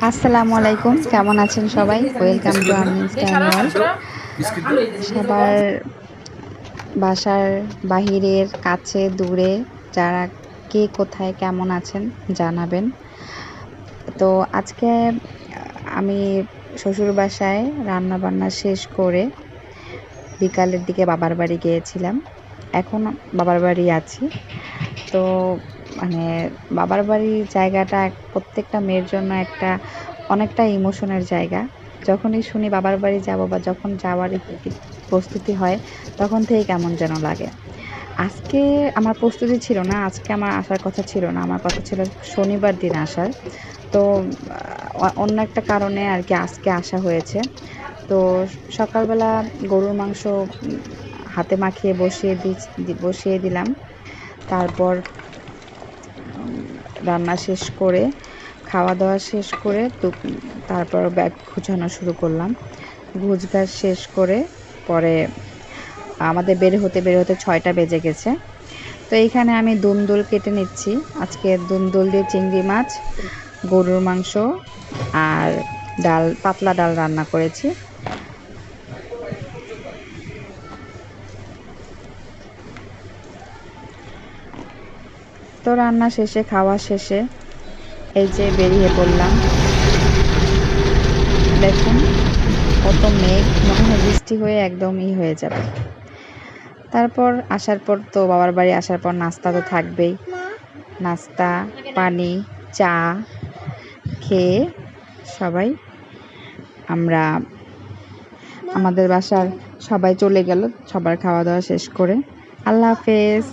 আসসালামু আলাইকুম, কেমন আছেন সবাই? Welcome to earnings time world. সবার বাসার বাহিরের কাছে দূরে যারা কে কোথায় কেমন আছেন জানাবেন। তো আজকে আমি শ্বশুর বাসায় রান্না বান্না শেষ করে বিকালের দিকে বাবার বাড়ি গিয়েছিলাম। এখন বাবার বাড়ি আছি। তো মানে বাবার বাড়ির জায়গাটা প্রত্যেকটা মেয়ের জন্য অনেকটা ইমোশনের জায়গা। যখনই শুনি বাবার বাড়ি যাব বা যখন যাওয়ার প্রস্তুতি হয়, তখন থেকেই কেমন যেন লাগে। আজকে আমার প্রস্তুতি ছিল না, আজকে আমার আসার কথা ছিল না। আমার কথা ছিল শনিবার দিন আসার। তো অন্য একটা কারণে আরকি আজকে আসা হয়েছে। তো সকালবেলা গরুর মাংস হাতে মাখিয়ে বসিয়ে দিলাম। তারপর রান্না শেষ করে, খাওয়া-দাওয়া শেষ করে তারপর ব্যাগ গোছানো শুরু করলাম। গোছগাছ শেষ করে পরে আমাদের বের হতে ৬টা বেজে গেছে। তো এইখানে আমি দুন্দুল কেটে নিচ্ছি। আজকে দুন্দুল দিয়ে চিংড়ি মাছ, গরুর মাংস আর পাতলা ডাল রান্না করেছি। তো রান্না শেষে, খাওয়া শেষে এই যে বেরিয়ে পড়লাম। দেখুন কত মেঘ, মনে হয় বৃষ্টি হয়ে একদম হয়ে যাবে। তারপর আসার পর তো বাবার বাড়ি আসার পর নাস্তা তো থাকবেই। নাস্তা, পানি, চা খেয়ে সবাই আমরা আমাদের বাসার সবাই চলে গেল সবার খাওয়া দাওয়া শেষ করে। আল্লাহ হাফেজ।